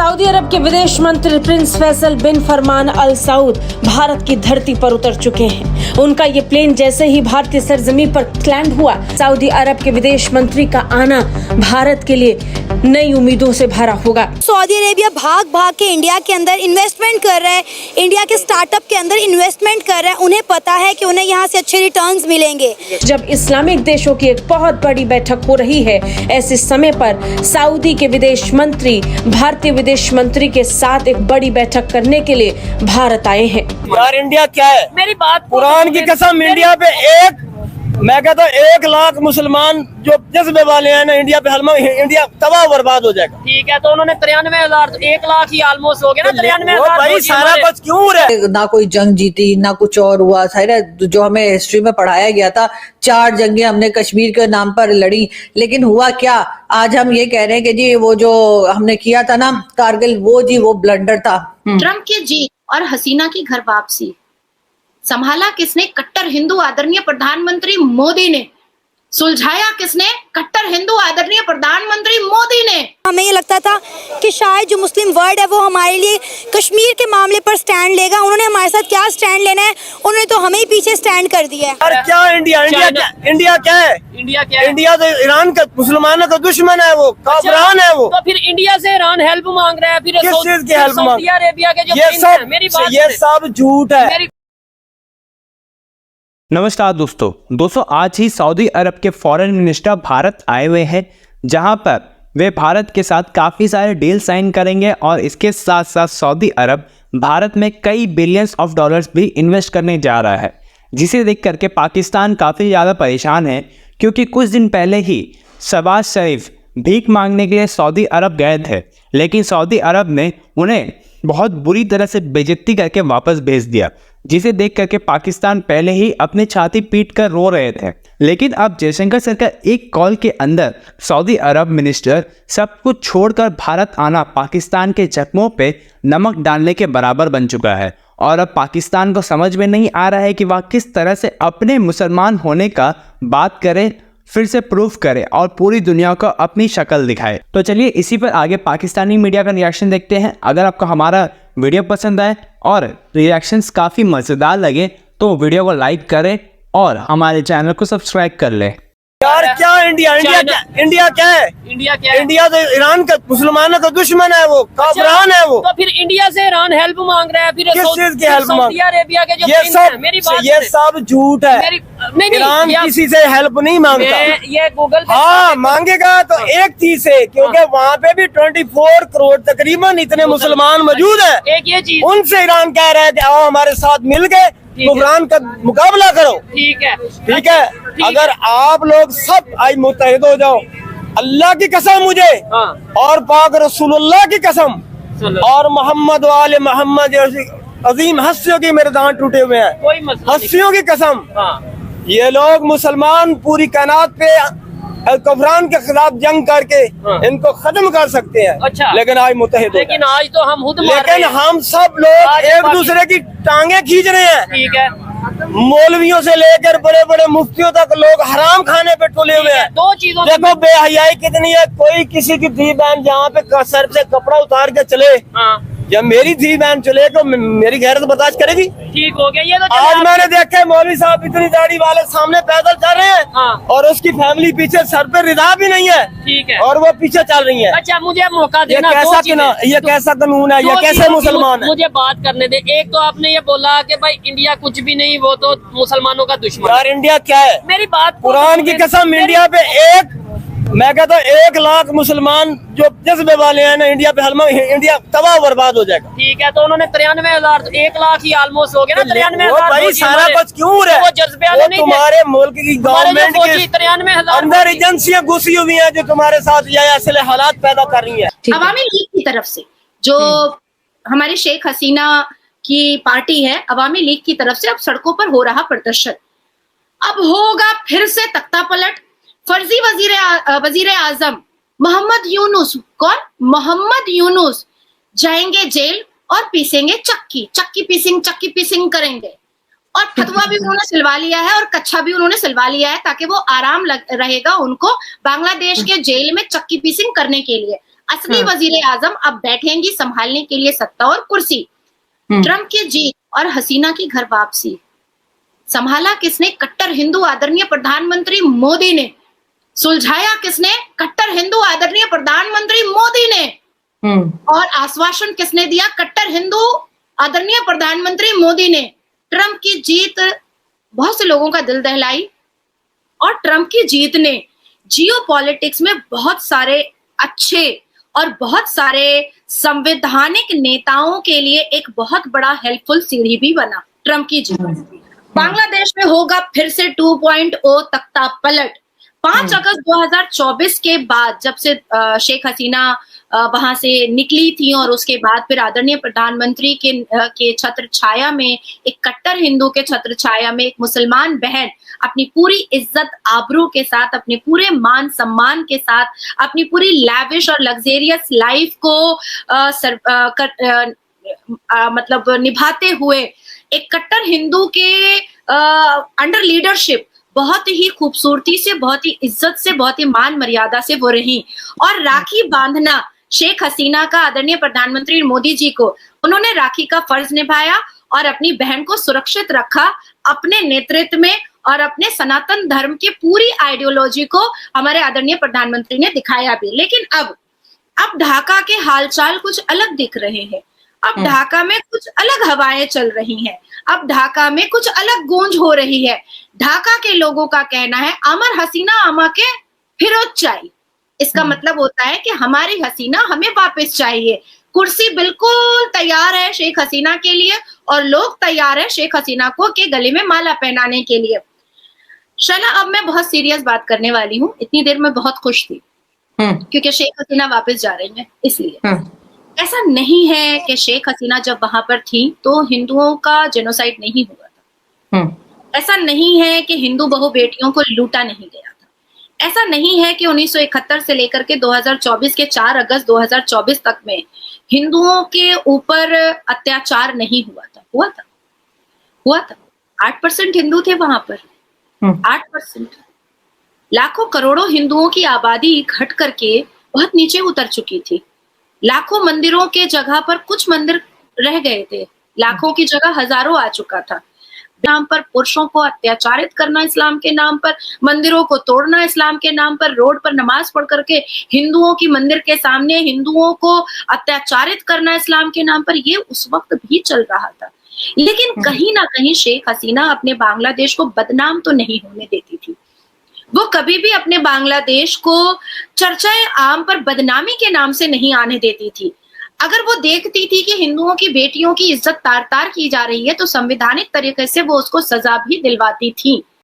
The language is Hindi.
सऊदी अरब के विदेश मंत्री प्रिंस फैसल बिन फरमान अल सऊद भारत की धरती पर उतर चुके हैं। उनका ये प्लेन जैसे ही भारतीय सरजमी पर लैंड हुआ, सऊदी अरब के विदेश मंत्री का आना भारत के लिए नई उम्मीदों से भरा होगा। सऊदी अरेबिया भाग भाग के इंडिया के अंदर इन्वेस्टमेंट कर रहा है, इंडिया के स्टार्टअप के अंदर इन्वेस्टमेंट कर रहा है। उन्हें पता है कि उन्हें यहाँ से अच्छे रिटर्न्स मिलेंगे। जब इस्लामिक देशों की एक बहुत बड़ी बैठक हो रही है, ऐसे समय पर सऊदी के विदेश मंत्री भारतीय विदेश मंत्री के साथ एक बड़ी बैठक करने के लिए भारत आए हैं। यार इंडिया क्या है? मेरी बात कुरान की कसम, इंडिया पे मैं कहता हूँ 1 लाख मुसलमान जो जज्बे वाले हैं ना, इंडिया पे इंडिया तबाह बर्बाद हो जाएगा। ठीक है, तो उन्होंने 93,000 तो 1 लाख ही ऑलमोस्ट हो गया ना। 93,000 भाई सारा कुछ क्यों रहे? ना कोई जंग जीती, ना कुछ और हुआ था। जो हमें हिस्ट्री में पढ़ाया गया था, 4 जंगें हमने कश्मीर के नाम पर लड़ी, लेकिन हुआ क्या? आज हम ये कह रहे हैं कि जी वो जो हमने किया था ना कारगिल, वो ब्लंडर था। ट्रंप की जीत और हसीना की घर वापसी संभाला किसने? कट्टर हिंदू आदरणीय प्रधानमंत्री मोदी ने। सुलझाया किसने? कट्टर हिंदू आदरणीय प्रधानमंत्री मोदी ने। हमें ये लगता था कि शायद जो मुस्लिम वर्ल्ड है वो हमारे लिए कश्मीर के मामले पर स्टैंड लेगा। उन्होंने हमारे साथ क्या स्टैंड लेना है, उन्होंने तो हमें ही पीछे स्टैंड कर दिया है। और क्या इंडिया क्या है? इंडिया क्या है? इंडिया तो ईरान का, मुसलमानों का दुश्मन है, वो काफिरान है वो। तो फिर इंडिया से ईरान हेल्प मांग रहा है, फिर किस चीज की हेल्प मांग? सऊदी अरेबिया के जो ये सब झूठ है। नमस्कार दोस्तों आज ही सऊदी अरब के फॉरेन मिनिस्टर भारत आए हुए हैं, जहां पर वे भारत के साथ काफ़ी सारे डील साइन करेंगे और इसके साथ साथ सऊदी अरब भारत में कई बिलियंस ऑफ डॉलर्स भी इन्वेस्ट करने जा रहा है, जिसे देख करके पाकिस्तान काफ़ी ज़्यादा परेशान है, क्योंकि कुछ दिन पहले ही शहबाज शरीफ भीख मांगने के लिए सऊदी अरब गए थे, लेकिन सऊदी अरब ने उन्हें बहुत बुरी तरह से बेइज्जती करके वापस भेज दिया, जिसे देख करके पाकिस्तान पहले ही अपनी छाती पीट कर रो रहे थे। लेकिन अब जयशंकर सर का एक कॉल के अंदर सऊदी अरब मिनिस्टर सब कुछ छोड़कर भारत आना पाकिस्तान के जख्मों पे नमक डालने के बराबर बन चुका है। और अब पाकिस्तान को समझ में नहीं आ रहा है कि वह किस तरह से अपने मुसलमान होने का बात करे, फिर से प्रूफ करे और पूरी दुनिया को अपनी शक्ल दिखाए। तो चलिए इसी पर आगे पाकिस्तानी मीडिया का रिएक्शन देखते हैं। अगर आपको हमारा वीडियो पसंद आए और रिएक्शंस काफ़ी मज़ेदार लगे तो वीडियो को लाइक करें और हमारे चैनल को सब्सक्राइब कर लें। यार क्या इंडिया क्या है? इंडिया क्या है? इंडिया तो ईरान का, मुसलमानों का दुश्मन है, वो काफिरान है वो। तो फिर इंडिया से ईरान हेल्प मांग रहा है, फिर किस चीज की हेल्प मांग? सऊदी अरेबिया के जो ये सब झूठ है। ईरान किसी से हेल्प नहीं मांगता। ये गूगल हाँ मांगेगा तो एक चीज से, क्योंकि वहाँ पे भी 24 करोड़ तकरीबन इतने मुसलमान मौजूद है। एक ये चीज उनसे ईरान कह रहे थे आओ हमारे साथ मिल के कुफरान का मुकाबला करो। ठीक है। अगर आप लोग सब आज मुत्तहिद हो जाओ, अल्लाह की कसम मुझे और पाक रसूलुल्लाह की कसम और मोहम्मद वाले मोहम्मद जैसी अजीम हस्तियों के मेरे दांत टूटे हुए हैं, हस्तियों की कसम। ये लोग मुसलमान पूरी कायनात पे कुफरान के खिलाफ जंग करके इनको खत्म कर सकते हैं। अच्छा। लेकिन आज मुत्तहिद, लेकिन आज तो हम खुद लेकिन हम सब लोग एक दूसरे की टांगे खींच रहे हैं। ठीक है। मौलवियों से लेकर बड़े बड़े मुफ्तियों तक लोग हराम खाने पे टुले हुए हैं। दो चीजों देखो बेहयाई कितनी है। कोई किसी की धी बहन जहाँ पे सर से कपड़ा उतार के चले, जब मेरी धी बहन चले तो मेरी गैरत बर्दाश्त करेगी? ठीक हो गया। ये तो आज मैंने देखा मौलवी साहब इतनी दाढ़ी वाले सामने पैदल चल रहे हैं और उसकी फैमिली पीछे सर पे रिदा भी नहीं है। ठीक है। और वो पीछे चल रही है। अच्छा मुझे मौका देना। ये कैसा कानून है? ये कैसे मुसलमान है? मुझे बात करने दे। एक तो आपने ये बोला कि भाई इंडिया कुछ भी नहीं, वो तो मुसलमानों का दुश्मन। यार इंडिया क्या है? मेरी बात कुरान की कसम, इंडिया पे मैं कहता हूँ 1 लाख मुसलमान जो जज्बे वाले हैं ना, इंडिया पे इंडिया तबाह बर्बाद हो जाएगा। ठीक है, तो उन्होंने 93,000 तो 1 लाख ही ऑलमोस्ट हो गया ना। 93,000 भाई सारा कुछ क्यों रहे? वो जज्बे वाले नहीं, तुम्हारे मुल्क की गवर्नमेंट के 93,000 अंदर एजेंसियां घुसी हुई हैं जो तुम्हारे साथ ये ऐसे हालात पैदा कर रही है। अवामी लीग की तरफ से जो हमारी शेख हसीना की पार्टी है, अवामी लीग की तरफ से अब सड़कों पर हो रहा प्रदर्शन। अब होगा फिर से तख्ता पलट। फर्जी वजीर आजम मोहम्मद यूनुस, कौन? मोहम्मद यूनुस जाएंगे जेल और पीसेंगे चक्की पीसिंग करेंगे। और फतवा भी उन्होंने सिलवा लिया है और कच्छा भी उन्होंने सिलवा लिया है, ताकि वो आराम रहेगा उनको बांग्लादेश के जेल में चक्की पीसिंग करने के लिए। असली वजीर आजम अब बैठेंगी संभालने के लिए सत्ता और कुर्सी। ट्रंप की जीत और हसीना की घर वापसी संभाला किसने? कट्टर हिंदू आदरणीय प्रधानमंत्री मोदी ने। सुलझाया किसने? कट्टर हिंदू आदरणीय प्रधानमंत्री मोदी ने। और आश्वासन किसने दिया? कट्टर हिंदू आदरणीय प्रधानमंत्री मोदी ने। ट्रंप की जीत बहुत से लोगों का दिल दहलाई और ट्रंप की जीत ने जियोपॉलिटिक्स में बहुत सारे अच्छे और बहुत सारे संवैधानिक नेताओं के लिए एक बहुत बड़ा हेल्पफुल सीढ़ी भी बना ट्रंप की जीत। बांग्लादेश में होगा फिर से 2.0 तख्ता पलट। 5 अगस्त 2024 के बाद जब से शेख हसीना वहां से निकली थी और उसके बाद फिर आदरणीय प्रधानमंत्री के छत्र छाया में, एक कट्टर हिंदू के छत्र छाया में एक मुसलमान बहन अपनी पूरी इज्जत आबरू के साथ, अपने पूरे मान सम्मान के साथ, अपनी पूरी लैविश और लग्जेरियस लाइफ को मतलब निभाते हुए एक कट्टर हिंदू के अंडर लीडरशिप बहुत ही खूबसूरती से, बहुत ही इज्जत से, बहुत ही मान मर्यादा से वो रही। और राखी बांधना शेख हसीना का आदरणीय प्रधानमंत्री मोदी जी को, उन्होंने राखी का फर्ज निभाया और अपनी बहन को सुरक्षित रखा अपने नेतृत्व में और अपने सनातन धर्म की पूरी आइडियोलॉजी को हमारे आदरणीय प्रधानमंत्री ने दिखाया भी। लेकिन अब ढाका के हालचाल कुछ अलग दिख रहे हैं। अब ढाका में कुछ अलग हवाएं चल रही हैं। अब ढाका में कुछ अलग गूंज हो रही है। ढाका के लोगों का कहना है अमर हसीना अमा के फिरोज चाहिए। इसका मतलब होता है कि हमारी हसीना हमें वापस चाहिए। कुर्सी बिल्कुल तैयार है शेख हसीना के लिए और लोग तैयार है शेख हसीना को के गले में माला पहनाने के लिए। शला, अब मैं बहुत सीरियस बात करने वाली हूँ। इतनी देर में बहुत खुश थी क्योंकि शेख हसीना वापस जा रही है, इसलिए। ऐसा नहीं है कि शेख हसीना जब वहां पर थी तो हिंदुओं का जेनोसाइड नहीं हुआ था। ऐसा नहीं है कि हिंदू बहु बेटियों को लूटा नहीं गया था। ऐसा नहीं है कि 1971 से लेकर के 2024 के 4 अगस्त 2024 तक में हिंदुओं के ऊपर अत्याचार नहीं हुआ था। हुआ था। 8% हिंदू थे वहां पर। 8%। लाखों करोड़ों हिंदुओं की आबादी घट करके बहुत नीचे उतर चुकी थी। लाखों मंदिरों के जगह पर कुछ मंदिर रह गए थे। लाखों की जगह हजारों आ चुका था। नाम पर पुरुषों को अत्याचारित करना इस्लाम के नाम पर, मंदिरों को तोड़ना इस्लाम के नाम पर, रोड पर नमाज पढ़ करके हिंदुओं की मंदिर के सामने हिंदुओं को अत्याचारित करना इस्लाम के नाम पर, ये उस वक्त भी चल रहा था। लेकिन कहीं ना कहीं शेख हसीना अपने बांग्लादेश को बदनाम तो नहीं होने देती थी। वो कभी भी अपने बांग्लादेश को चर्चाएं आम पर बदनामी के नाम से नहीं आने देती थी। अगर वो देखती थी कि हिंदुओं की बेटियों की इज्जत तार तार की जा रही है तो संवैधानिक तरीके से वो उसको सजा भी दिलवाती थी।